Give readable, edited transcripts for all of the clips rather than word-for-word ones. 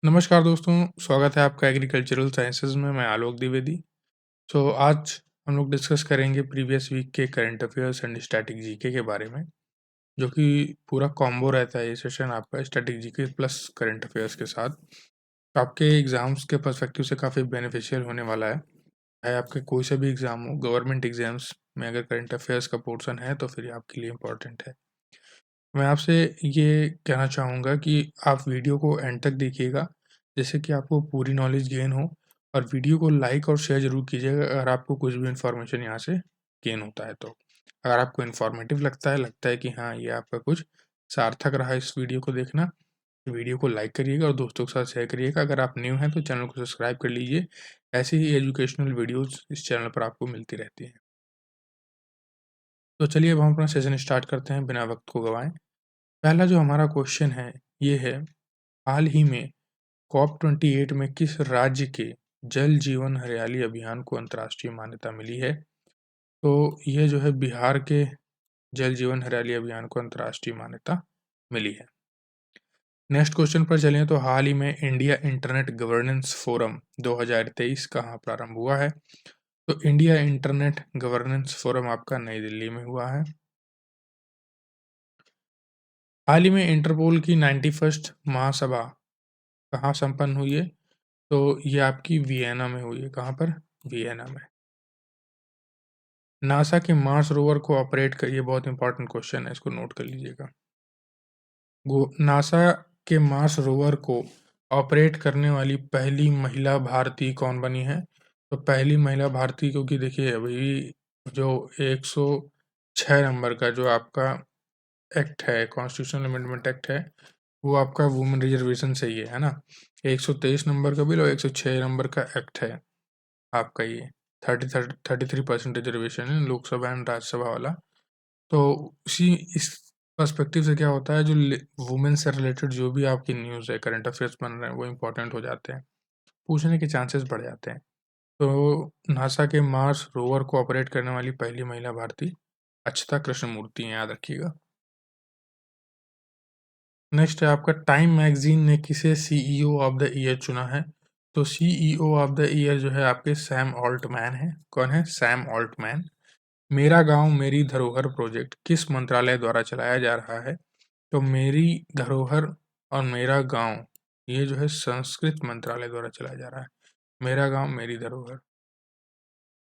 नमस्कार दोस्तों, स्वागत है आपका एग्रीकल्चरल साइंसेज़ में। मैं आलोक द्विवेदी। आज हम लोग डिस्कस करेंगे प्रीवियस वीक के current affairs and static GK के बारे में, जो कि पूरा कॉम्बो रहता है ये सेशन आपका static GK plus current affairs के साथ। तो आपके एग्ज़ाम्स के पर्सपेक्टिव से काफ़ी बेनिफिशियल होने वाला है। चाहे आपके कोई सा भी एग्ज़ाम हो, गवर्नमेंट एग्ज़ाम्स में अगर करंट अफेयर्स का पोर्शन है तो फिर ये आपके लिए इम्पोर्टेंट है। मैं आपसे ये कहना चाहूँगा कि आप वीडियो को एंड तक देखिएगा, जिससे कि आपको पूरी नॉलेज गेन हो, और वीडियो को लाइक और शेयर ज़रूर कीजिएगा अगर आपको कुछ भी इन्फॉर्मेशन यहाँ से गेन होता है तो। अगर आपको इन्फॉर्मेटिव लगता है कि हाँ, ये आपका कुछ सार्थक रहा इस वीडियो को देखना, तो वीडियो को लाइक करिएगा और दोस्तों के साथ शेयर करिएगा। अगर आप न्यू हैं तो चैनल को सब्सक्राइब कर लीजिए। ऐसे ही एजुकेशनल वीडियोज़ इस चैनल पर आपको मिलती रहती हैं। तो चलिए अब हम अपना सेशन स्टार्ट करते हैं बिना वक़्त को गँवाए। पहला जो हमारा क्वेश्चन है, ये है, हाल ही में कॉप 28 में किस राज्य के जल जीवन हरियाली अभियान को अंतर्राष्ट्रीय मान्यता मिली है? तो ये जो है बिहार के जल जीवन हरियाली अभियान को अंतर्राष्ट्रीय मान्यता मिली है। नेक्स्ट क्वेश्चन पर चलें तो हाल ही में इंडिया इंटरनेट गवर्नेंस फोरम 2023 कहाँ प्रारंभ हुआ है? तो इंडिया इंटरनेट गवर्नेंस फोरम आपका नई दिल्ली में हुआ है। हाल ही में इंटरपोल की 91st महासभा कहाँ संपन्न हुई है? तो ये आपकी वियना में हुई है। कहाँ पर? वियना में। नासा के मार्स रोवर को ऑपरेट कर, ये बहुत इंपॉर्टेंट क्वेश्चन है, इसको नोट कर लीजिएगा। नासा के मार्स रोवर को ऑपरेट करने वाली पहली महिला भारतीय कौन बनी है? तो पहली महिला भारतीय, क्योंकि देखिए अभी जो 106 नंबर का जो आपका एक्ट है, कॉन्स्टिट्यूशनल अमेंडमेंट एक्ट है, वो आपका वुमेन रिजर्वेशन से ही है ना। 123 नंबर का बिल और 106 नंबर का एक्ट है आपका ये। 33% रिजर्वेशन है लोकसभा एंड राज्यसभा वाला। तो उसी इस पर्सपेक्टिव से क्या होता है, जो वुमेन से रिलेटेड जो भी आपकी न्यूज़ है, करंट अफेयर्स बन रहे हैं, वो इंपॉर्टेंट हो जाते हैं, पूछने के चांसेस बढ़ जाते हैं। तो नासा के मार्स रोवर को ऑपरेट करने वाली पहली महिला भारतीय अक्षता कृष्णमूर्ति हैं, याद रखिएगा। नेक्स्ट है आपका, टाइम मैगजीन ने किसे सीईओ ऑफ द ईयर चुना है? तो सीईओ ऑफ द ईयर जो है आपके सैम ऑल्टमैन है। कौन है? Sam Altman. मेरा गांव मेरी धरोहर प्रोजेक्ट किस मंत्रालय द्वारा चलाया जा रहा है? तो मेरी धरोहर और मेरा गांव, ये जो है संस्कृत मंत्रालय द्वारा चलाया जा रहा है। मेरा गांव मेरी धरोहर।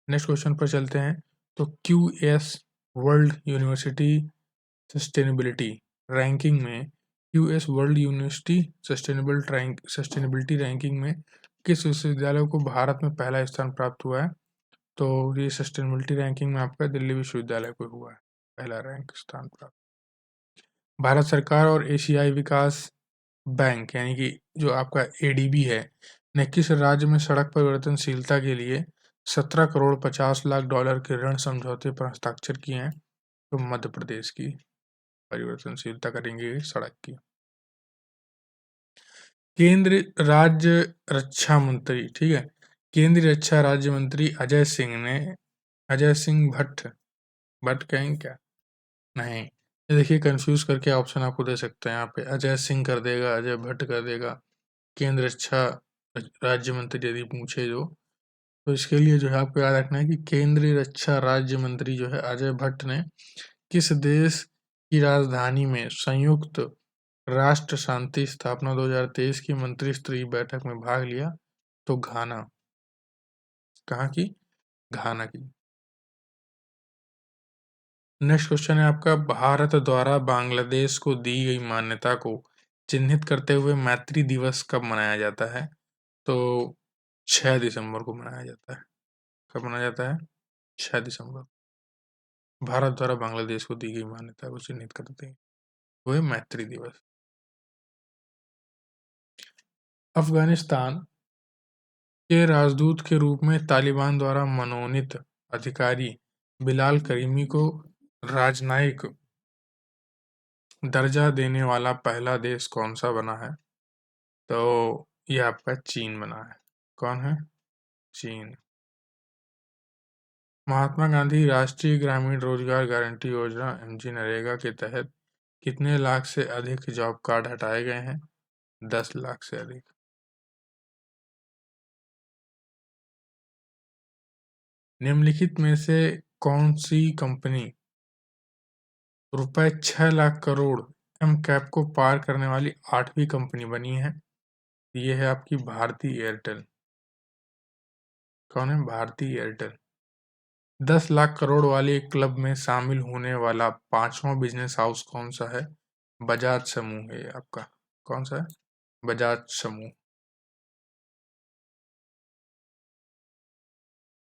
नेक्स्ट क्वेश्चन पर चलते हैं। तो QS world university sustainability ranking में, US world university sustainability ranking में किस विश्वविद्यालय को भारत में पहला स्थान प्राप्त हुआ है? तो ये सस्टेनेबिलिटी रैंकिंग में आपका दिल्ली विश्वविद्यालय को हुआ है पहला रैंक स्थान प्राप्त। भारत सरकार और एशियाई विकास बैंक यानी कि जो आपका एडीबी है, ने किस राज्य में सड़क परिवर्तनशीलता के लिए 17 करोड़ 50 लाख डॉलर के ऋण समझौते पर हस्ताक्षर किए हैं? तो मध्य प्रदेश की परिवर्तनशीलता करेंगे सड़क की। केंद्र राज्य रक्षा मंत्री, ठीक है, केंद्रीय रक्षा राज्य मंत्री अजय सिंह भट्ट, भट्ट कहेंगे क्या? नहीं, ये देखिए कंफ्यूज करके ऑप्शन आपको दे सकते हैं यहाँ पे, अजय सिंह कर देगा, अजय भट्ट कर देगा। केंद्र रक्षा राज्य मंत्री यदि पूछे जो, तो इसके लिए जो है आपको याद रखना है कि केंद्रीय रक्षा राज्य मंत्री जो है अजय भट्ट ने किस देश की राजधानी में संयुक्त राष्ट्र शांति स्थापना 2023 की मंत्री स्तरीय बैठक में भाग लिया? तो घाना। कहाँ की? घाना की। नेक्स्ट क्वेश्चन है आपका, भारत द्वारा बांग्लादेश को दी गई मान्यता को चिन्हित करते हुए मैत्री दिवस कब मनाया जाता है? तो 6 दिसंबर को मनाया जाता है। कब मनाया जाता है? 6 दिसंबर। भारत द्वारा बांग्लादेश को दी गई मान्यता को चिन्हित करते हैं हुए मैत्री दिवस। अफगानिस्तान के राजदूत के रूप में तालिबान द्वारा मनोनीत अधिकारी बिलाल करीमी को राजनयिक दर्जा देने वाला पहला देश कौन सा बना है? तो ये आपका चीन बना है। कौन है? चीन। महात्मा गांधी राष्ट्रीय ग्रामीण रोजगार गारंटी योजना एमजी नरेगा के तहत कितने लाख से अधिक जॉब कार्ड हटाए गए हैं? 10 लाख से अधिक। निम्नलिखित में से कौन सी कंपनी रुपए 6 लाख करोड़ एम कैप को पार करने वाली 8वीं कंपनी बनी है? ये है आपकी भारती एयरटेल। कौन है? भारती एयरटेल। 10 लाख करोड़ वाले क्लब में शामिल होने वाला 5वां बिजनेस हाउस कौन सा है? बजाज समूह है आपका। कौन सा है? बजाज समूह।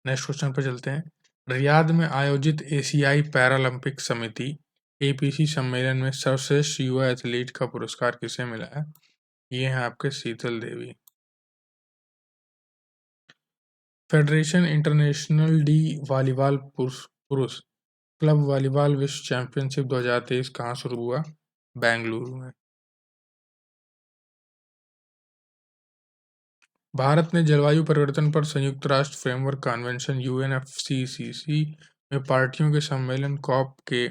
नेक्स्ट क्वेश्चन पर चलते हैं। रियाद में आयोजित एशियाई पैरालंपिक समिति एपीसी सम्मेलन में सर्वश्रेष्ठ युवा एथलीट का पुरस्कार किसे मिला है? ये है आपके शीतल देवी। फेडरेशन इंटरनेशनल डी वॉलीबॉल पुरुष क्लब वॉलीबॉल विश्व चैंपियनशिप 2023 कहाँ शुरू हुआ? बेंगलुरु में। भारत ने जलवायु परिवर्तन पर संयुक्त राष्ट्र फ्रेमवर्क कन्वेंशन यूएनएफसीसीसी में पार्टियों के सम्मेलन कॉप के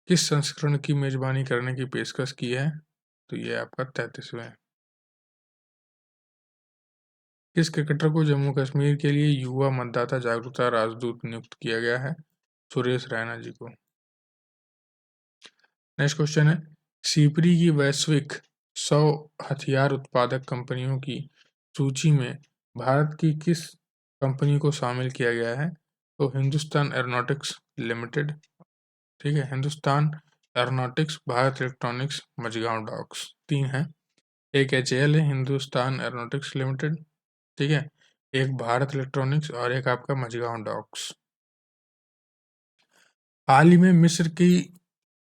किस संस्करण की मेजबानी करने की पेशकश की है? तो ये आपका 33वां है। किस क्रिकेटर को जम्मू कश्मीर के लिए युवा मतदाता जागरूकता राजदूत नियुक्त किया गया है? सुरेश रैना जी को। नेक्स्ट क्वेश्चन है। सीपरी की वैश्विक 100 हथियार उत्पादक कंपनियों की सूची में भारत की किस कंपनी को शामिल किया गया है? तो हिंदुस्तान एरोनॉटिक्स लिमिटेड। ठीक है, Hindustan Aeronautics, Bharat Electronics, Mazagaon Docks. 3 है। एक एचएएल है, हिंदुस्तान एरोनॉटिक्स लिमिटेड। ठीक है, एक भारत इलेक्ट्रॉनिक्स और एक आपका मझगांव डॉक्स। हाल ही में मिस्र की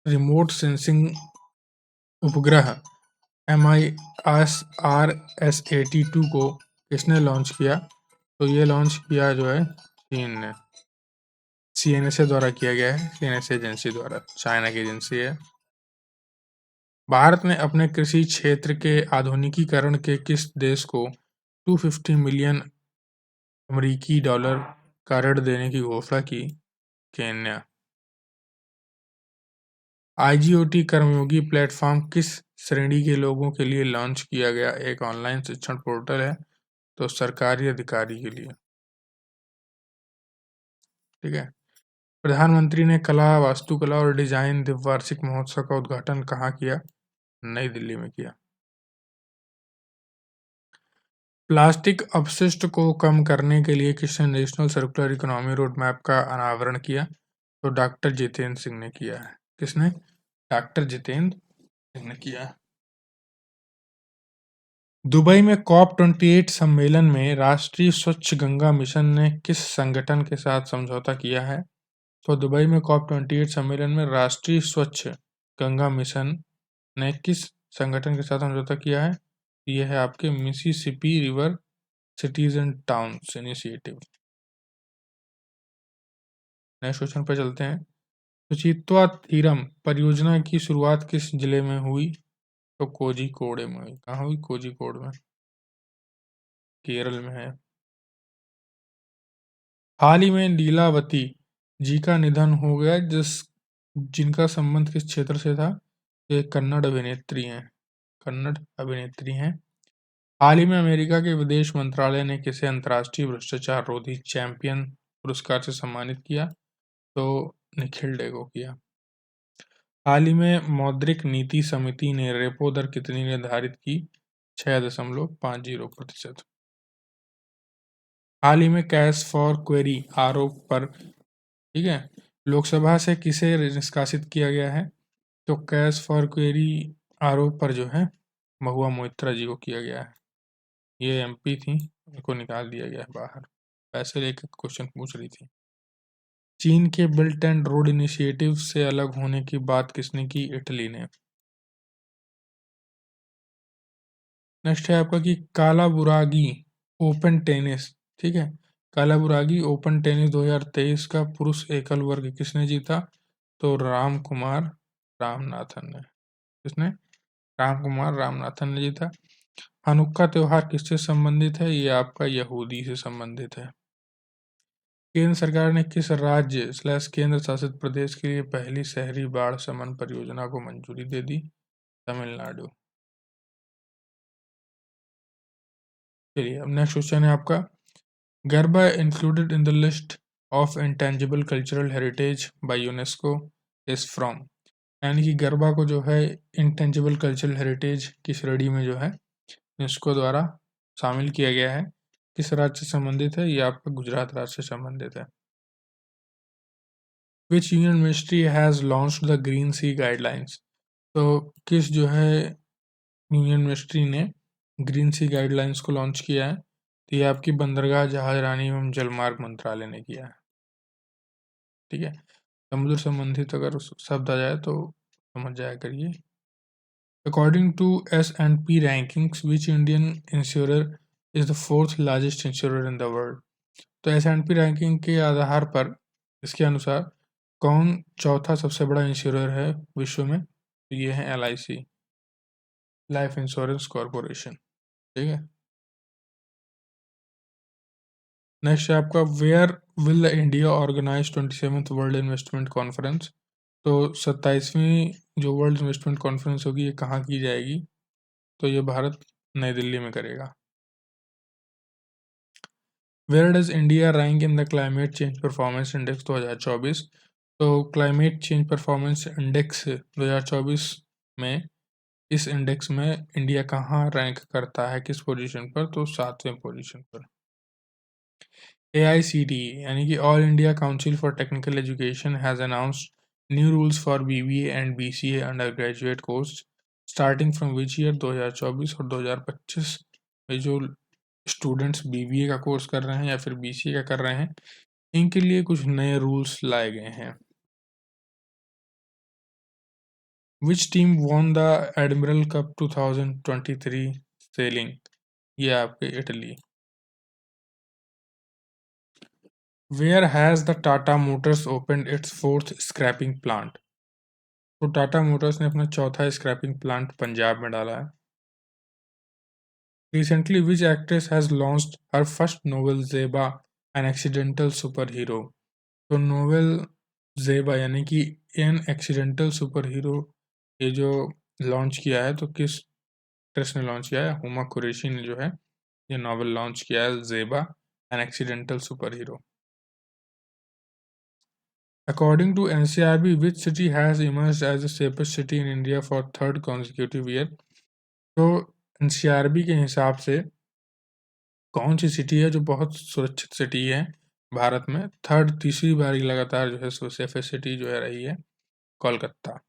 रिमोट सेंसिंग उपग्रह MIRSAT-2 को किसने लॉन्च किया? तो ये लॉन्च किया जो है चीन ने। CNSA द्वारा किया गया है, CNSA एजेंसी द्वारा, चाइना की एजेंसी है। भारत ने अपने कृषि क्षेत्र के आधुनिकीकरण के किस देश को 250 मिलियन अमेरिकी डॉलर का ऋण देने की घोषणा की? केन्या। आईजीओटी कर्मयोगी प्लेटफॉर्म किस श्रेणी के लोगों के लिए लॉन्च किया गया एक ऑनलाइन शिक्षण पोर्टल है? तो सरकारी अधिकारी के लिए। ठीक है। प्रधानमंत्री ने कला, वास्तुकला और डिजाइन द्विवार्षिक महोत्सव का उद्घाटन कहाँ किया? नई दिल्ली में किया। प्लास्टिक अपशिष्ट को कम करने के लिए किसने national circular economy road map का अनावरण किया? तो डॉक्टर जितेंद्र सिंह ने किया है। किसने? डॉक्टर जितेंद्र सिंह ने किया है। दुबई में COP28 सम्मेलन में राष्ट्रीय स्वच्छ गंगा मिशन ने किस संगठन के साथ समझौता किया है? तो दुबई में COP28 सम्मेलन में राष्ट्रीय स्वच्छ गंगा मिशन ने किस संगठन के साथ समझौता किया है? यह है आपके Mississippi river cities and towns initiative. Next question पर चलते हैं। सुचित्वा थीरम परियोजना की शुरुआत किस जिले में हुई? तो कोझिकोड में हुई। कहाँ हुई? कोझिकोड में, केरल में है। हाल ही में लीलावती जी का निधन हो गया, जिनका संबंध किस क्षेत्र से था? ये कन्नड़ अभिनेत्री हैं। कन्नड़ अभिनेत्री हैं। हाल ही में अमेरिका के विदेश मंत्रालय ने किसे अंतर्राष्ट्रीय भ्रष्टाचार रोधी चैंपियन पुरस्कार से सम्मानित किया? तो निखिल डे को किया। हाल ही में मौद्रिक नीति समिति ने रेपो दर कितनी निर्धारित की? 6.50%। हाल ही में कैश फॉर क्वेरी आरोप पर, ठीक है, लोकसभा से किसे निष्कासित किया गया है? तो कैश फॉर क्वेरी आरोप पर जो है महुआ मोइत्रा जी को किया गया है। ये एमपी थी, उनको निकाल दिया गया है बाहर। पैसे लेकर क्वेश्चन पूछ रही थी। चीन के बेल्ट एंड रोड इनिशिएटिव से अलग होने की बात किसने की? इटली ने। नेक्स्ट है आपका कि कालाबुरागी ओपन टेनिस, ठीक है, कालाबुरागी ओपन टेनिस 2023 का पुरुष एकल वर्ग किसने जीता? तो रामकुमार रामनाथन ने। किसने? रामकुमार रामनाथन ने जीता। हनुक्का त्योहार किससे संबंधित है? ये आपका यहूदी से संबंधित है। केंद्र सरकार ने किस राज्य / केंद्र शासित प्रदेश के लिए पहली शहरी बाढ़ शमन परियोजना को मंजूरी दे दी? तमिलनाडु। चलिए अब नेक्स्ट क्वेश्चन है आपका। Garba included in the list of intangible cultural heritage by UNESCO is from. यानी कि गरबा को जो है इंटेंजिबल कल्चरल हेरिटेज की श्रेणी में जो है यूनेस्को द्वारा शामिल किया गया है। किस राज्य से संबंधित है? ये आपका गुजरात राज्य से संबंधित है। Which union ministry has launched the green sea guidelines. तो किस जो है यूनियन मिनिस्ट्री ने ग्रीन सी गाइडलाइंस को लॉन्च किया है? तो ये आपकी बंदरगाह जहाजरानी एवं जलमार्ग मंत्रालय ने किया है। ठीक है, समुद्र संबंधित अगर शब्द आ जाए तो समझ जाया करिए। According to S&P rankings which Indian insurer is the fourth largest insurer in the world. तो S&P रैंकिंग के आधार पर इसके अनुसार कौन चौथा सबसे बड़ा इंश्योरर है विश्व में? तो ये है LIC, लाइफ इंश्योरेंस कॉरपोरेशन। ठीक है, नेक्स्ट है आपका where will India organise 27th World Investment Conference. तो 27वीं जो वर्ल्ड इन्वेस्टमेंट कॉन्फ्रेंस होगी ये कहाँ की जाएगी? तो ये भारत नई दिल्ली में करेगा। Where does India rank in the Climate Change Performance Index 2024। तो क्लाइमेट चेंज परफॉर्मेंस इंडेक्स 2024 में इस इंडेक्स में इंडिया कहाँ रैंक करता है, किस पोजीशन पर? तो 7वें पोजीशन पर। AICTE यानी कि all India council for technical education has announced new rules for BBA and BCA under graduate course starting from which year? 2024 और 2025 में जो स्टूडेंट्स BBA का कोर्स कर रहे हैं या फिर BCA का कर रहे हैं, इनके लिए कुछ नए रूल्स लाए गए हैं। Which team won the Admiral Cup 2023 sailing? ये आपके Italy. Where has the Tata Motors opened its fourth scrapping plant. तो टाटा मोटर्स ने अपना चौथा स्क्रैपिंग प्लांट पंजाब में डाला है। Recently which actress has launched her first novel Zeba an accidental super hero. तो नोवेल ज़ेबा यानी कि एन एक्सीडेंटल सुपर हीरो ये जो लॉन्च किया है, तो किस एक्ट्रेस ने लॉन्च किया है? हुमा कुरैशी ने जो है ये नॉवेल लॉन्च किया है, Zeba an accidental super hero. According to NCRB, which city has emerged as the safest city in India for third consecutive year? तो NCRB के हिसाब से कौन सी सिटी है जो बहुत सुरक्षित सिटी है भारत में? तीसरी बारी लगातार जो है सेफेस्ट सिटी जो है रही है Kolkata.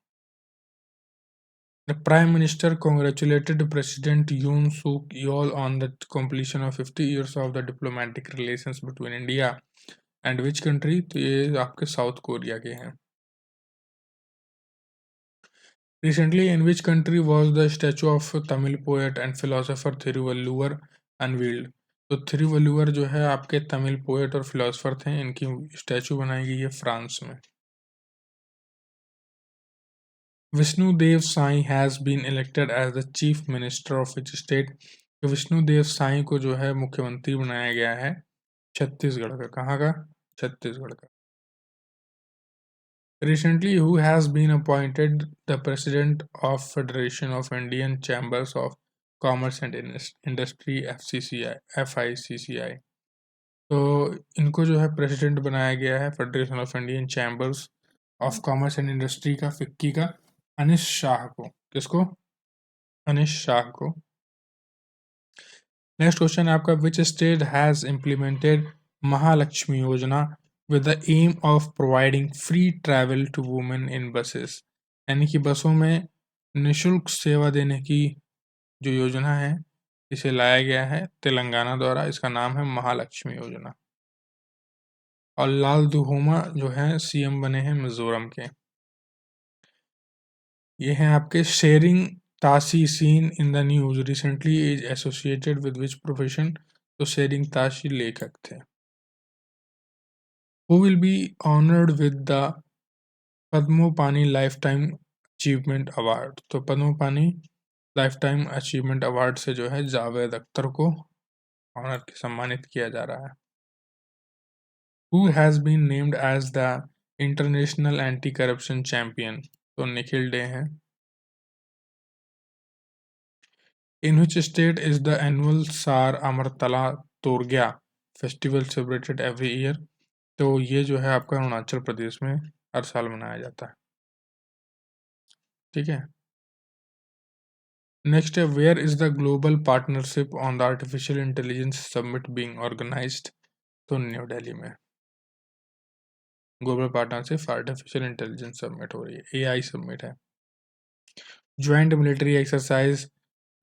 The Prime Minister congratulated President Yoon Suk Yeol on the completion of 50 years of the diplomatic relations between India and which country? तो ये आपके साउथ कोरिया के हैं। Recently, in which country was the statue of Tamil poet and philosopher Thiruvalluvar unveiled? तो थिरुवल्लुवर जो है आपके Tamil poet और फिलोसफर थे, इनकी स्टैचू बनाई गई है फ्रांस में। Vishnudeo Sai has been elected as the chief minister of which state? तो विष्णुदेव साई को जो है मुख्यमंत्री बनाया गया है छत्तीसगढ़ का। कहाँ का? छत्तीसगढ़ का। Recently, who has been appointed the president of Federation of Indian Chambers of Commerce and Industry FICCI? तो इनको जो है प्रेसिडेंट बनाया गया है federation of Indian chambers of commerce and industry का, फिक्की का, अनिश शाह को। किसको? अनिश शाह को। नेक्स्ट क्वेश्चन है आपका, which state has implemented Mahalakshmi योजना with the aim of providing free travel to women in buses? यानी कि बसों में निशुल्क सेवा देने की जो योजना है इसे लाया गया है तेलंगाना द्वारा। इसका नाम है महालक्ष्मी योजना। और लाल दुहोमा जो है CM बने हैं मिजोरम के। ये हैं आपके Tshering Tashi seen in the news recently is associated with which profession? तो शेरिंग ताशी लेखक थे। Who will be honored with the Padmapani life time achievement award? तो Padmapani life time achievement award से जो है जावेद अख्तर को ऑनर सम्मानित किया जा रहा है। Who has been named as the international anti corruption champion? तो निखिल डे हैं। In which state is the annual Sar Amartala Torgya festival celebrated every year? तो ये जो है आपका अरुणाचल प्रदेश में हर साल मनाया जाता है। ठीक है। नेक्स्ट है, where is the global partnership on the artificial intelligence summit being organised? तो न्यू दिल्ली में global partnership artificial intelligence summit हो रही है, एआई समिट है। Joint military exercise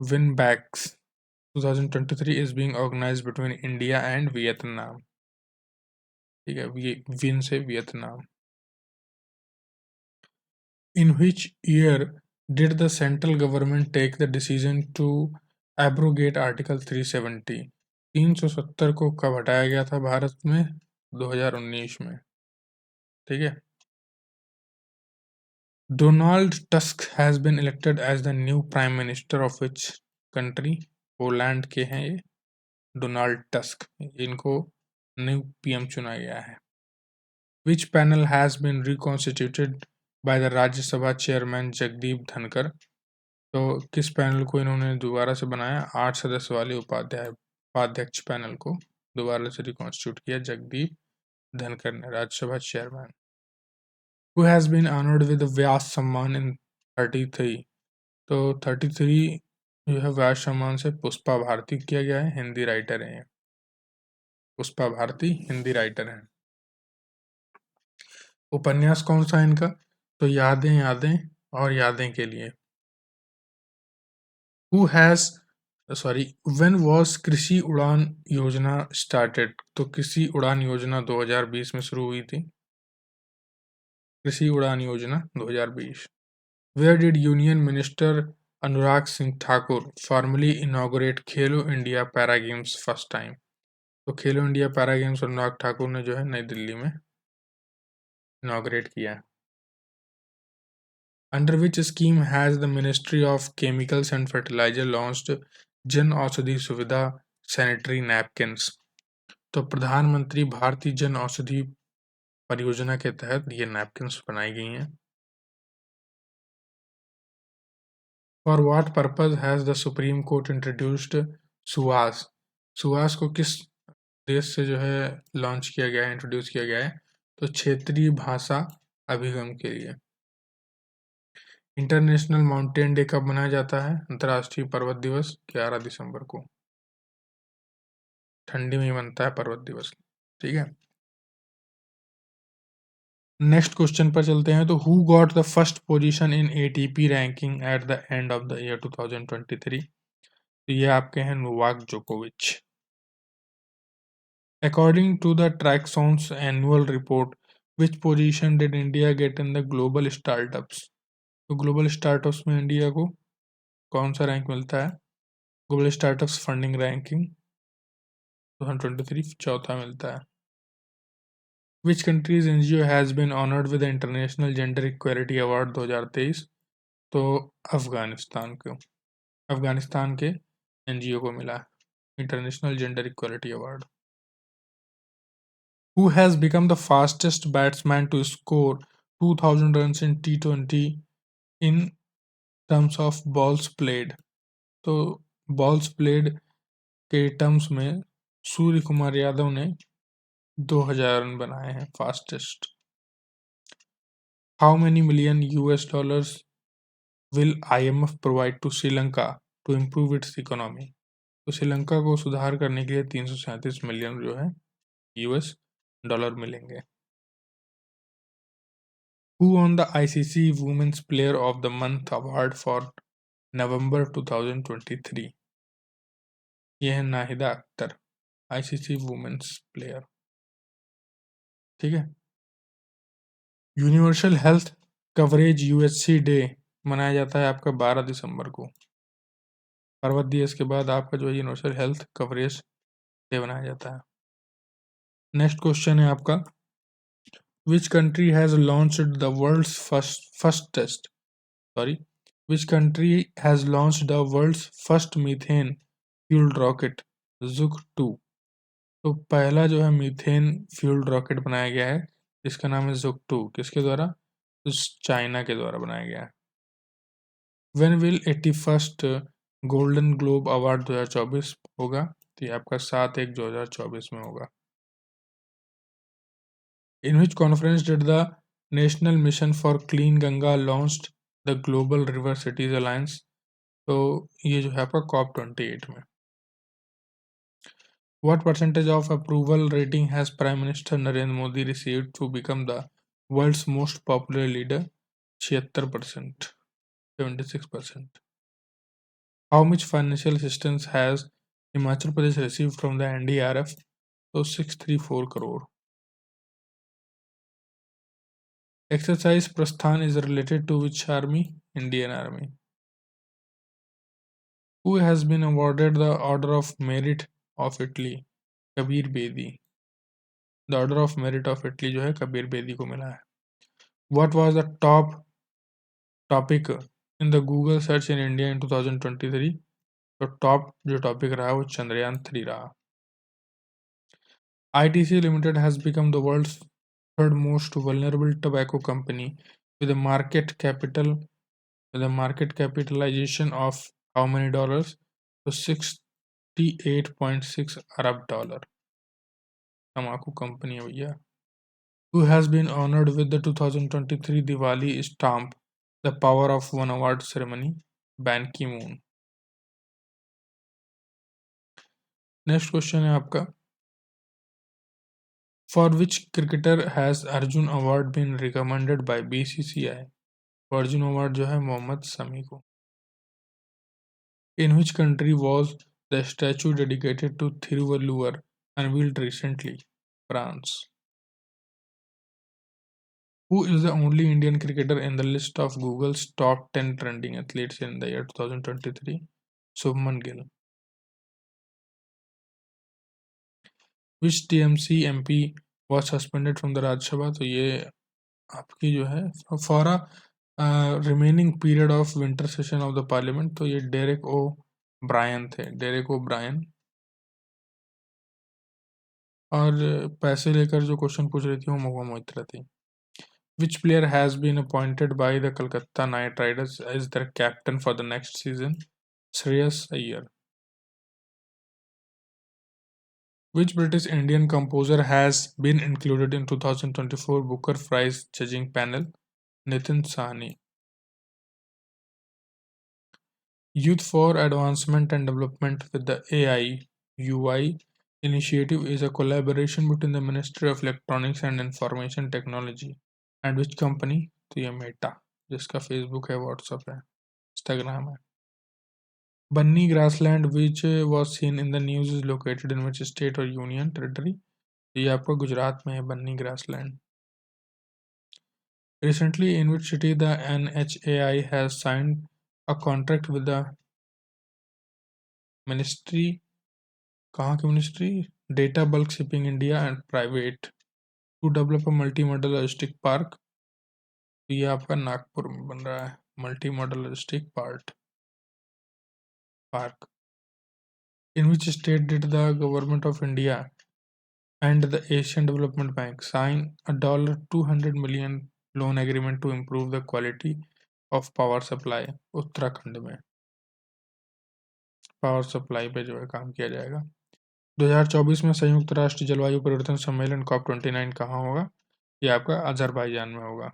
VINBAX 2023 is being organized between India and Vietnam। ठीक है, win से Vietnam. In which year did the central government take the decision to abrogate Article 370? 370 को कब हटाया गया था भारत में? 2019 में। ठीक है। Donald Tusk has been elected as the new prime minister of which country? Poland के हैं ये, डोनाल्ड टस्क, इनको न्यू पीएम चुना गया है। Which panel has been reconstituted by the राज्य सभा चेयरमैन जगदीप धनकर? तो किस पैनल को इन्होंने दोबारा से बनाया? 8 सदस्य वाले उपाध्यक्ष पैनल को दोबारा से रिकॉन्स्टिट्यूट किया जगदीप धनकर ने, Rajya Sabha chairman. Who has been honored with the व्यास सम्मान in 33? तो 33 जो है व्यास सम्मान से पुष्पा भारती किया गया है, हिंदी राइटर है। पुष्पा भारती हिंदी राइटर है। उपन्यास कौन सा है इनका? तो यादें यादें और यादें के लिए। Who has when was कृषि उड़ान योजना started? तो कृषि उड़ान योजना 2020 में शुरू हुई थी। कृषि उड़ान योजना 2020। Where did Union Minister Anurag Singh Thakur formally inaugurate Khelo India para games first time? तो खेलो India para games Anurag Thakur ने जो है नई दिल्ली में इनॉग्रेट किया। Under which scheme has the Ministry of Chemicals and Fertilizer launched Jan Aushadhi सुविधा सैनिटरी नैपकिन्स? तो प्रधानमंत्री भारतीय जन औषधि परियोजना के तहत ये नैपकिन्स बनाई गई हैं। For what purpose has the Supreme Court introduced सुवास? सुवास को किस देश से जो है लॉन्च किया गया है, इंट्रोड्यूस किया गया है? तो क्षेत्रीय भाषा अभिगम के लिए। इंटरनेशनल माउंटेन डे कब मनाया जाता है? अंतर्राष्ट्रीय पर्वत दिवस 11 दिसंबर को। ठंडी में ही बनता है पर्वत दिवस। ठीक है। नेक्स्ट क्वेश्चन पर चलते हैं। तो who got the first position in ATP ranking at the end of the year 2023? तो ये आपके हैं नोवाक जोकोविच। According to the Tracxn's annual report which position did India get in the global startups? तो ग्लोबल स्टार्टअप्स में India को कौन सा रैंक मिलता है? ग्लोबल स्टार्टअप्स फंडिंग रैंकिंग 2023 चौथा मिलता है। Which country's NGO has been honored with the International Gender Equality Award 2023? तो अफगानिस्तान के एनजीओ को मिला international gender equality award. Who has become the fastest batsman to score 2000 runs in T20 in terms of balls played? तो balls played के terms में सूर्य कुमार यादव ने 2000 run बनाए हैं, fastest. How many million US dollars will IMF provide to Sri Lanka to improve its economy? तो श्रीलंका को सुधार करने के लिए 337 मिलियन जो है यूएस डॉलर मिलेंगे। Who won the ICC Women's Player of the Month award for November 2023? ये है Nahida Akter, ICC women's player. ठीक है। Universal health coverage UHC day मनाया जाता है आपका 12 दिसंबर को। पर्वत दिवस के बाद आपका जो है यूनिवर्सल हेल्थ कवरेज डे मनाया जाता है। नेक्स्ट क्वेश्चन है आपका, Which country has launched the world's Which country has launched the world's first methane fueled rocket Zhuk 2? तो पहला जो है मीथेन फ्यूल्ड रॉकेट बनाया गया है, इसका नाम है Zhuk 2। किसके द्वारा? तो चाइना के द्वारा बनाया गया है। When will 81st golden globe award 2024 होगा? तो ये आपका 7/1/2024 में होगा। In which conference did the National Mission for Clean Ganga launched the Global River Cities Alliance? तो ये जो है आपका COP28 में. What percentage of approval rating has Prime Minister Narendra Modi received to become the world's most popular leader? 76%, 76%. How much financial assistance has Himachal Pradesh received from the NDRF? So 634 crore. Exercise Prasthan is related to which army? Indian Army. Who has been awarded the Order of Merit of Italy? Kabir Bedi. The Order of Merit of Italy जो है कबीर बेदी को मिला है. What was the top topic in the Google search in India in 2023? तो top जो topic रहा वो चंद्रयान 3 रहा. ITC Limited has become the world's third most vulnerable tobacco company with a market capitalization of how many dollars? तो 68.6 अरब dollar. तम्बाकू company है भैया. Who has been honored with the 2023 Diwali stamp, the Power of One award ceremony? Ban Ki-moon. Next question है आपका, for which cricketer has Arjun award been recommended by BCCI? Arjun award जो है मोहम्मद शमी को. In which country was the statue dedicated to Thiruvalluvar unveiled recently? France. Who is the only Indian cricketer in the list of Google's top 10 trending athletes in the year 2023? Shubman Gill. Which TMC MP was suspended from the Rajya Sabha? तो ये आपकी जो है for a remaining period of winter session of the parliament. तो ये Derek ओ Brian थे, Derek ओ Brian. और पैसे लेकर जो क्वेश्चन पूछ रही थी वो महुआ मोइत्रा थी. Which player has been appointed by the Kolkata Knight Riders as their captain for the next season? Shreyas Iyer. Which British Indian composer has been included in 2024 Booker Prize judging panel? Nitin Sahni. Youth for Advancement and Development with the AI UI initiative is a collaboration between the Ministry of Electronics and Information Technology and which company? तो ये Meta, जिसका Facebook है, WhatsApp है, Instagram है. Bunny grassland which was seen in the news is located in which state or union territory? ये आपका गुजरात में है बन्नी grassland. Recently in which city the NHAI has signed a contract with the ministry? कहाँ की ministry? Data bulk shipping India and private to develop a multimodal logistic park. तो ये आपका नागपुर में बन रहा है multimodal logistic park. In which state did the government of India and the Asian Development Bank sign a $200 million loan agreement to improve the quality of power supply? Uttarakhand में power supply पे जो है काम किया जाएगा. 2024 में संयुक्त राष्ट्र जलवायु परिवर्तन सम्मेलन COP29 कहाँ होगा? ये आपका अजरबैजान में होगा.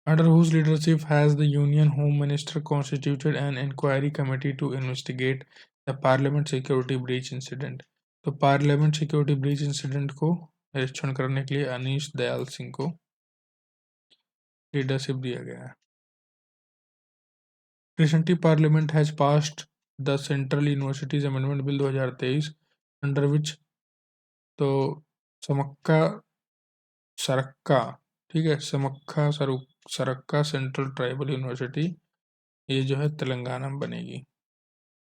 Under whose leadership has the Union Home Minister constituted an inquiry committee to investigate the Parliament Security Breach incident? तो पार्लियामेंट सिक्योरिटी ब्रीच इंसिडेंट को निरीक्षण करने के लिए अनीश दयाल सिंह को लीडरशिप दिया गया है. Recently Parliament has passed the Central Universities Amendment Bill 2023 under which, तो समक्का सरक्का, ठीक है, समक्का सरक्का सेंट्रल ट्राइबल यूनिवर्सिटी ये जो है तेलंगाना में बनेगी.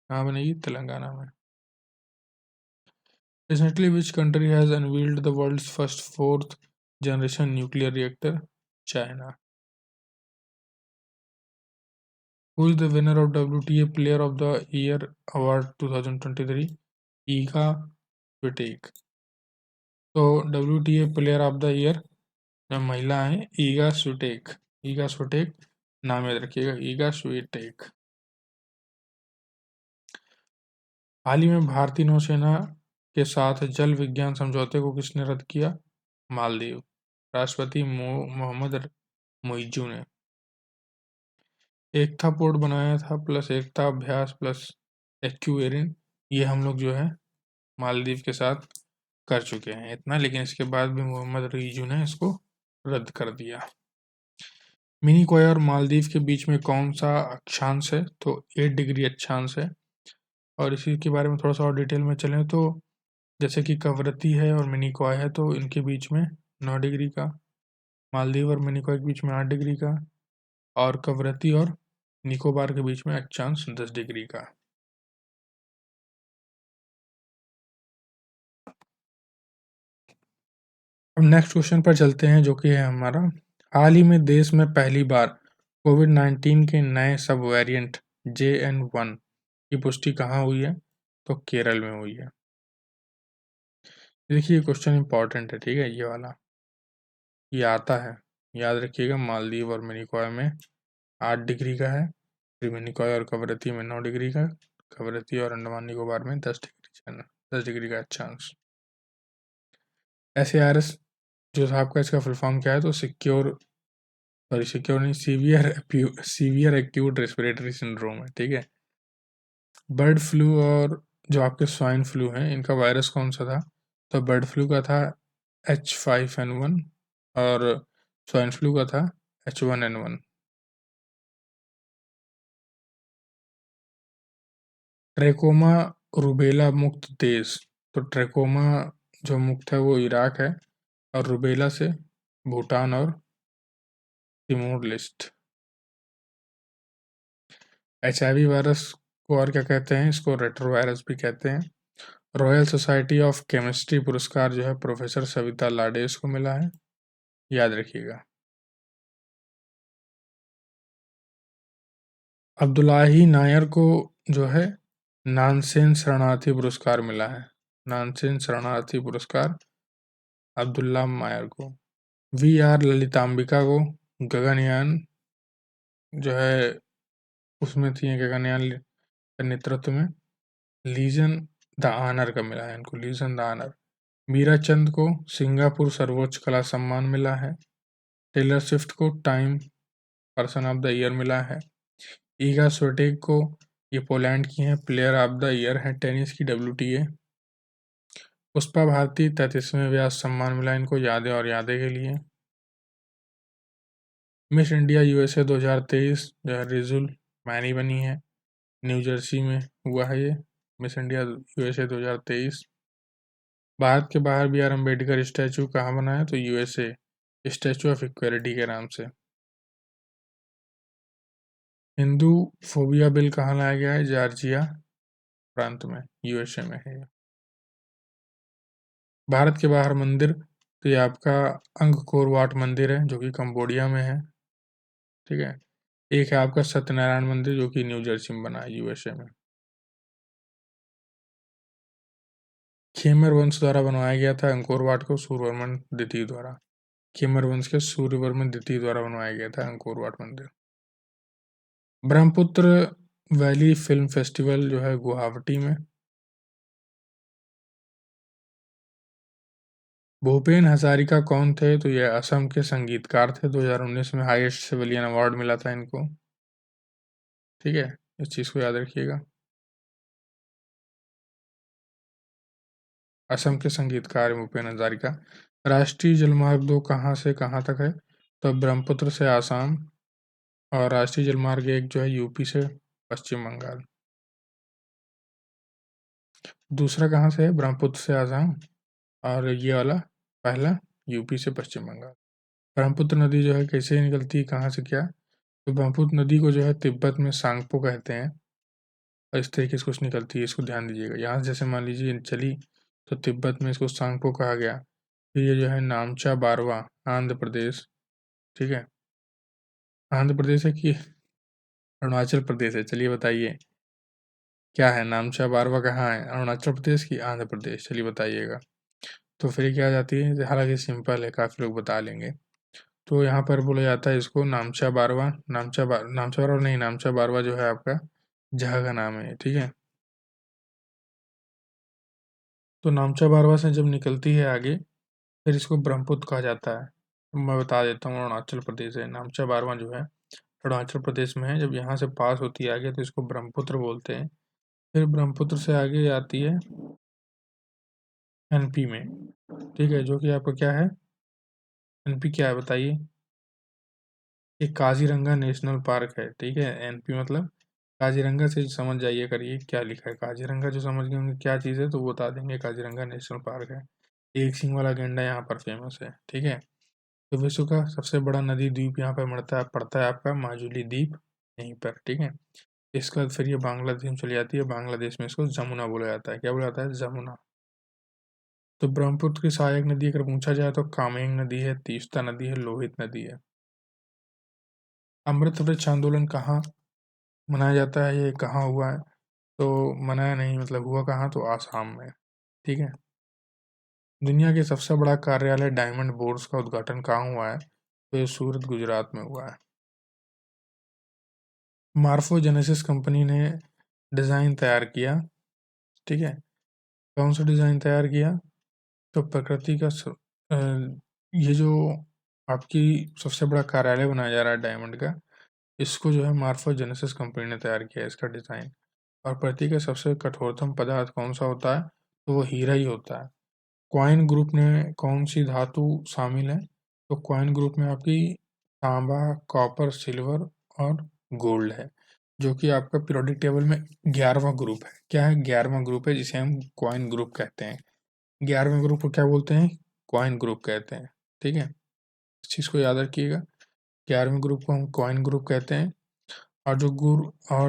कहाँ बनेगी? तेलंगाना में. Recently which country has unveiled the world's first fourth generation nuclear reactor? China. Who is the winner of WTA Player of the Year Award 2023? Iga Swiatek. तो WTA player of the year जो महिला है ईगा Swiatek. ईगा Swiatek नाम याद रखिएगा, ईगा Swiatek. हाल ही में भारतीय नौसेना के साथ जल विज्ञान समझौते को किसने रद्द किया? मालदीव। राष्ट्रपति मोहम्मद मोइजू ने। एकता पोर्ट बनाया था प्लस एकता अभ्यास प्लस एक्यूएरिन, ये हम लोग जो है मालदीव के साथ कर चुके हैं इतना, लेकिन इसके बाद भी मोहम्मद रिजू ने इसको रद्द कर दिया। मिनिकॉय और मालदीव के बीच में कौन सा अक्षांश है? तो 8 डिग्री अक्षांश है। और इसी के बारे में थोड़ा सा और डिटेल में चलें तो जैसे कि कवरत्ती है और मिनिकॉय है तो इनके बीच में 9 डिग्री का, मालदीव और मिनिकॉय के बीच में 8 डिग्री का, और कवरत्ती और निकोबार के बीच में अक्षांश 10 डिग्री का। अब नेक्स्ट क्वेश्चन पर चलते हैं जो कि है हमारा, हाल ही में देश में पहली बार कोविड-19 के नए सब वेरिएंट JN1 की पुष्टि कहाँ हुई है? तो केरल में हुई है। देखिए क्वेश्चन इंपॉर्टेंट है, ठीक है, ये वाला ये आता है, याद रखिएगा। मालदीव और मिनिकॉय में 8 डिग्री का है, फिर मिनिकॉय और कवरत्ती में 9 डिग्री का, कवरत्ती और अंडमान निकोबार में 10 डिग्री का अक्षांश। SARS जो था आपका, इसका फुल फॉर्म क्या है? तो सिक्योर नहीं, सीवियर एक्यूट रेस्पिरेटरी सिंड्रोम है, ठीक है। बर्ड फ्लू और जो आपके स्वाइन फ्लू हैं, इनका वायरस कौन सा था? तो बर्ड फ्लू का था H5N1 और स्वाइन फ्लू का था H1N1। ट्रैकोमा रूबेला मुक्त देश, तो ट्रैकोमा जो मुक्त है वो इराक है, और रूबेला से भूटान और तिमोर लेस्ट। HIV वायरस को और क्या कहते हैं? इसको रेट्रो वायरस भी कहते हैं। रॉयल सोसाइटी ऑफ केमिस्ट्री पुरस्कार जो है प्रोफेसर सविता लाडेस को मिला है, याद रखिएगा। अब्दुल्लाही नायर को जो है नानसेन शरणार्थी पुरस्कार मिला है, नानसेन शरणार्थी पुरस्कार अब्दुल्ला नायर को। VR ललितांबिका को गगनयान जो है उसमें थी, गगनयान के नेतृत्व में लीजन द ऑनर का मिला है इनको, लीजन द ऑनर। मीरा चंद को सिंगापुर सर्वोच्च कला सम्मान मिला है। टेलर स्विफ्ट को time person of the year मिला है। ईगा स्विटेक को, ये पोलैंड की हैं, प्लेयर ऑफ द ईयर है टेनिस की WTA। पुष्पा भारती 33वें व्यास सम्मान मिला इनको, यादें और यादें के लिए। मिस इंडिया USA 2023 जो है रिजुल मैनी बनी है, न्यू जर्सी में हुआ है ये मिस इंडिया USA 2023। भारत के बाहर BR अम्बेडकर स्टैचू कहाँ बना है? तो USA स्टैचू ऑफ इक्वलिटी के नाम से। हिंदू फोबिया बिल कहाँ लाया गया है? जॉर्जिया प्रांत में, USA में है। भारत के बाहर मंदिर, तो ये आपका अंगकोर वाट मंदिर है जो कि कंबोडिया में है, ठीक है। एक है आपका सत्यनारायण मंदिर जो कि न्यू जर्सी में बना है, USA में। खेमर वंश द्वारा बनवाया गया था अंकोर वाट को सूर्यवर्मन द्वितीय द्वारा। खेमर वंश के सूर्यवर्मन द्वितीय द्वारा बनवाया गया था अंकोर वाट मंदिर। ब्रह्मपुत्र वैली फिल्म फेस्टिवल जो है गुवाहाटी में। भूपेन हजारिका कौन थे? तो ये असम के संगीतकार थे, 2019 में हाईएस्ट सिविलियन अवार्ड मिला था इनको, ठीक है, इस चीज़ को याद रखिएगा। असम के संगीतकार भूपेन हजारिका। राष्ट्रीय जलमार्ग 2 कहाँ से कहाँ तक है? तो ब्रह्मपुत्र से आसाम, और राष्ट्रीय जलमार्ग 1 जो है यूपी से पश्चिम बंगाल। दूसरा कहाँ से है? ब्रह्मपुत्र से आसाम, और ये वाला पहला यूपी से पश्चिम बंगाल। ब्रह्मपुत्र नदी जो है कैसे निकलती है, कहाँ से क्या? तो ब्रह्मपुत्र नदी को जो है तिब्बत में सांगपो कहते हैं, और इस तरीके से कुछ निकलती है, इसको ध्यान दीजिएगा। यहाँ से जैसे मान लीजिए चली तो तिब्बत में इसको सांगपो कहा गया। फिर ये जो है नामचा बारवा आंध्र प्रदेश, ठीक है, आंध्र प्रदेश है कि अरुणाचल प्रदेश है? चलिए बताइए क्या है, नामचा बारवा कहाँ है, अरुणाचल प्रदेश की आंध्र प्रदेश? चलिए बताइएगा। तो फिर क्या आ जाती है, हालांकि सिंपल है, काफ़ी लोग बता लेंगे। तो यहाँ पर बोला जाता है इसको नामचा बारवा, नामचा बारवा नहीं, नामचा बारवा जो है आपका जगह का नाम है, ठीक है। तो नामचा बारवा से जब निकलती है आगे, फिर इसको ब्रह्मपुत्र कहा जाता है। मैं बता देता हूँ, अरुणाचल प्रदेश है नामचा बारवा जो है, अरुणाचल प्रदेश में है। जब यहाँ से पास होती है आगे तो इसको ब्रह्मपुत्र बोलते हैं। फिर ब्रह्मपुत्र से आगे आती है एनपी में, ठीक है, जो कि आपका क्या है, एनपी क्या है बताइए। ये काजीरंगा नेशनल पार्क है, ठीक है। एनपी मतलब काजीरंगा से समझ जाइए करिए क्या लिखा है। काजीरंगा जो समझ गए होंगे क्या चीज़ है तो वो बता देंगे, काजीरंगा नेशनल पार्क है। एक सिंह वाला गैंडा यहाँ पर फेमस है, ठीक है। तो विश्व का सबसे बड़ा नदी द्वीप यहाँ पर पड़ता है आपका माजुली द्वीप, यहीं पर, ठीक है। इसके बाद फिर ये बांग्लादेश में चली जाती है। बांग्लादेश में इसको जमुना बोला जाता है। क्या बोला जाता है? जमुना। तो ब्रह्मपुत्र की सहायक नदी अगर पूछा जाए तो कामेंग नदी है, तीस्ता नदी है, लोहित नदी है। अमृत वृक्ष आंदोलन कहाँ मनाया जाता है, ये कहाँ हुआ है? तो मनाया नहीं, मतलब हुआ कहाँ, तो आसाम में, ठीक है। दुनिया के सबसे बड़ा कार्यालय डायमंड बोर्ड्स का उद्घाटन कहाँ हुआ है? तो ये सूरत गुजरात में हुआ है। मार्फोजेनेसिस कंपनी ने डिज़ाइन तैयार किया, ठीक है। कौन सा डिज़ाइन तैयार किया? तो प्रकृति का अ, ये जो आपकी सबसे बड़ा कार्यालय बनाया जा रहा है डायमंड का, इसको जो है मार्फोजेनेसिस कंपनी ने तैयार किया है, इसका डिज़ाइन। और पृथ्वी का सबसे कठोरतम पदार्थ कौन सा होता है? तो वो हीरा ही होता है। क्वाइन ग्रुप में कौन सी धातु शामिल है? तो क्वाइन ग्रुप में आपकी तांबा, कॉपर, सिल्वर और गोल्ड है, जो कि आपका पीरियोडिक टेबल में 11वां ग्रुप है। क्या है? 11वां ग्रुप है, जिसे हम क्वाइन ग्रुप कहते हैं। 11वें ग्रुप को क्या बोलते हैं? क्वाइन ग्रुप कहते हैं, ठीक है। इस चीज़ को याद रखिएगा, 11वें ग्रुप को हम क्वाइन ग्रुप कहते हैं। और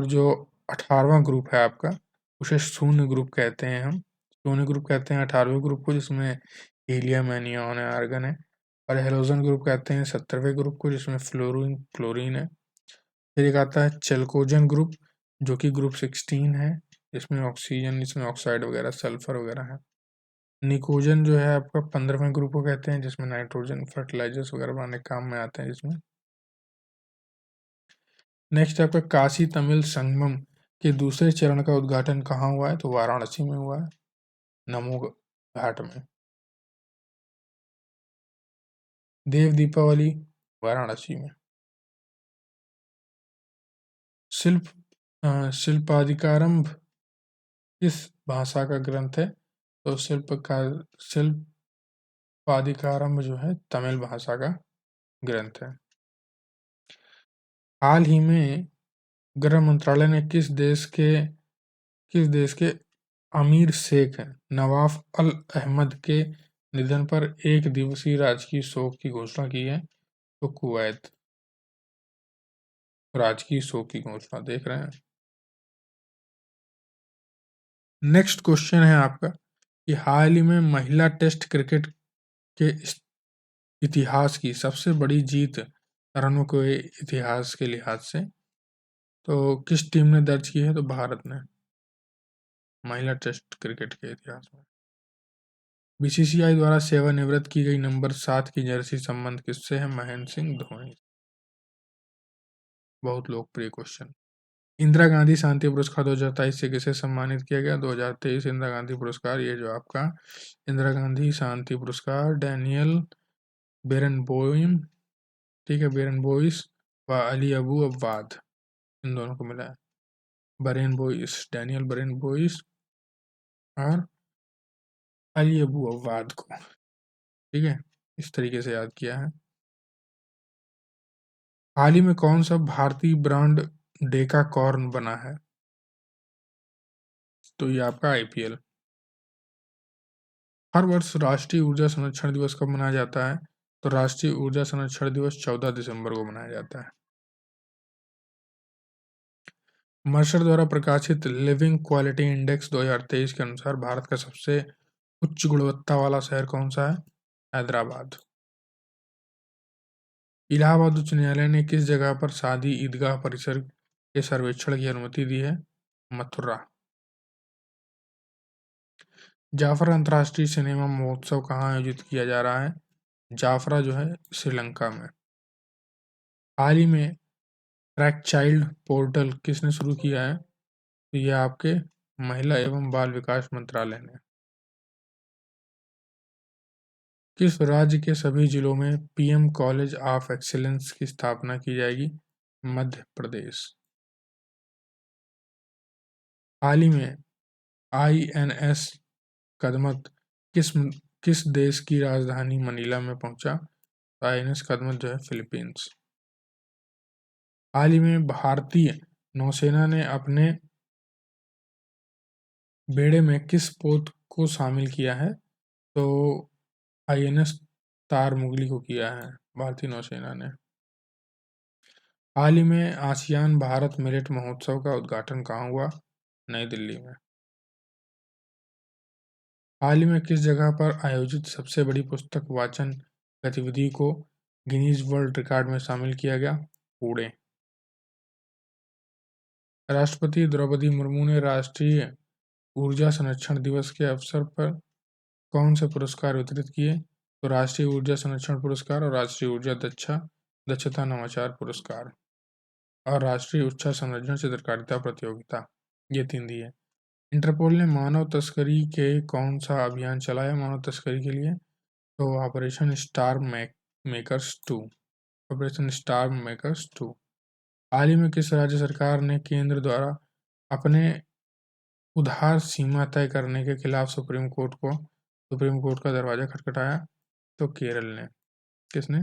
जो 18वां ग्रुप है आपका, उसे शून्य ग्रुप कहते हैं हम। शून्य ग्रुप कहते हैं 18वें ग्रुप को, जिसमें हीलियम है, नियॉन है, आर्गन है। और हेलोजन ग्रुप कहते हैं 17वें ग्रुप को, जिसमें फ्लोरीन, क्लोरीन है। फिर एक आता है चेल्कोजन ग्रुप, जो कि ग्रुप 16 है, इसमें ऑक्सीजन, इसमें ऑक्साइड वगैरह, सल्फर वगैरह है। निकोजन जो है आपका 15वें ग्रुप को कहते हैं, जिसमें नाइट्रोजन, फर्टिलाइजर्स वगैरह बनाने के काम में आते हैं जिसमें। नेक्स्ट आपका काशी तमिल संगमम के दूसरे चरण का उद्घाटन कहाँ हुआ है? तो वाराणसी में हुआ है, नमो घाट में। देव दीपावली वाराणसी में। शिल्प शिल्पाधिकारंभ किस भाषा का ग्रंथ है? तो शिल्पाधिकारंभ जो है तमिल भाषा का ग्रंथ है। हाल ही में गृह मंत्रालय ने किस देश के अमीर शेख नवाफ अल अहमद के निधन पर एक दिवसीय राजकीय शोक की घोषणा की है? तो कुवैत। राजकीय शोक की घोषणा, देख रहे हैं। नेक्स्ट क्वेश्चन है आपका कि हाल ही में महिला टेस्ट क्रिकेट के इतिहास की सबसे बड़ी जीत रनों के इतिहास के लिहाज से तो किस टीम ने दर्ज की है? तो भारत ने, महिला टेस्ट क्रिकेट के इतिहास में। बीसीसीआई द्वारा सेवानिवृत्त की गई नंबर 7 की जर्सी संबंध किससे है? महेंद्र सिंह धोनी। बहुत लोकप्रिय क्वेश्चन। इंदिरा गांधी शांति पुरस्कार 2023 से किसे सम्मानित किया गया? 2023 इंदिरा गांधी पुरस्कार, ये जो आपका इंदिरा गांधी शांति पुरस्कार डैनियल बेरनबोइम, ठीक है, बेरनबोइस व अली अबू अब्बाद, इन दोनों को मिला है। बरेनबोइस, डैनियल बरेनबोइस और अली अबू अब्बाद को, ठीक है, इस तरीके से याद किया है। हाल ही में कौन सा भारतीय ब्रांड डेकाकॉर्न बना है? तो ये आपका आईपीएल। हर वर्ष राष्ट्रीय ऊर्जा संरक्षण दिवस कब मनाया जाता है? तो राष्ट्रीय ऊर्जा संरक्षण दिवस 14 दिसंबर को मनाया जाता है। मर्सर द्वारा प्रकाशित लिविंग क्वालिटी इंडेक्स 2023 के अनुसार भारत का सबसे उच्च गुणवत्ता वाला शहर कौन सा है? हैदराबाद। इलाहाबाद उच्च न्यायालय ने किस जगह पर शादी ईदगाह परिसर के सर्वेक्षण की अनुमति दी है? मथुरा। जाफर अंतर्राष्ट्रीय सिनेमा महोत्सव कहाँ आयोजित किया जा रहा है? जाफरा जो है श्रीलंका में। हाल ही में ट्रैक चाइल्ड पोर्टल किसने शुरू किया है? तो ये आपके महिला एवं बाल विकास मंत्रालय ने। किस राज्य के सभी जिलों में पीएम कॉलेज ऑफ एक्सीलेंस की स्थापना की जाएगी? मध्य प्रदेश। हाल ही में आईएनएस कदमत किस किस देश की राजधानी मनीला में पहुंचा? आईएनएस कदमत जो है फिलीपींस। हाल ही में भारतीय नौसेना ने अपने बेड़े में किस पोत को शामिल किया है? तो आईएनएस तार मुगली को किया है भारतीय नौसेना ने। हाल ही में आसियान भारत मिलेट महोत्सव का उद्घाटन कहाँ हुआ? नई दिल्ली में। हाल ही में किस जगह पर आयोजित सबसे बड़ी पुस्तक वाचन गतिविधि को गिनीज वर्ल्ड रिकॉर्ड में शामिल किया गया? पुणे। राष्ट्रपति द्रौपदी मुर्मू ने राष्ट्रीय ऊर्जा संरक्षण दिवस के अवसर पर कौन से पुरस्कार वितरित किए? तो राष्ट्रीय ऊर्जा संरक्षण पुरस्कार और राष्ट्रीय ऊर्जा दक्षता नवाचार पुरस्कार और राष्ट्रीय उच्च संरचना चित्रकारिता प्रतियोगिता, ये 3 दिए। इंटरपोल ने मानव तस्करी के कौन सा अभियान चलाया मानव तस्करी के लिए? तो operation star makers 2। Operation star makers 2। हाल ही में किस राज्य सरकार ने केंद्र द्वारा अपने उधार सीमा तय करने के खिलाफ सुप्रीम कोर्ट का दरवाजा खटखटाया? तो केरल ने। किसने?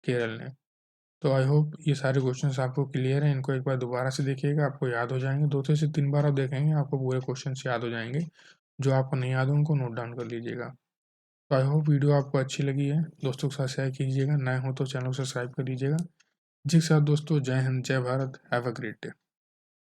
केरल ने। तो आई होप ये सारे क्वेश्चंस आपको क्लियर हैं। इनको एक बार दोबारा से देखिएगा, आपको याद हो जाएंगे। 2 से 3 बार आप देखेंगे, आपको पूरे क्वेश्चंस याद हो जाएंगे। जो आपको नहीं याद हो उनको नोट डाउन कर लीजिएगा। तो आई होप वीडियो आपको अच्छी लगी है। दोस्तों के साथ शेयर कीजिएगा, नए हो तो चैनल को सब्सक्राइब कर लीजिएगा। जी के साथ दोस्तों, जय हिंद, जय Bharat, have a great day.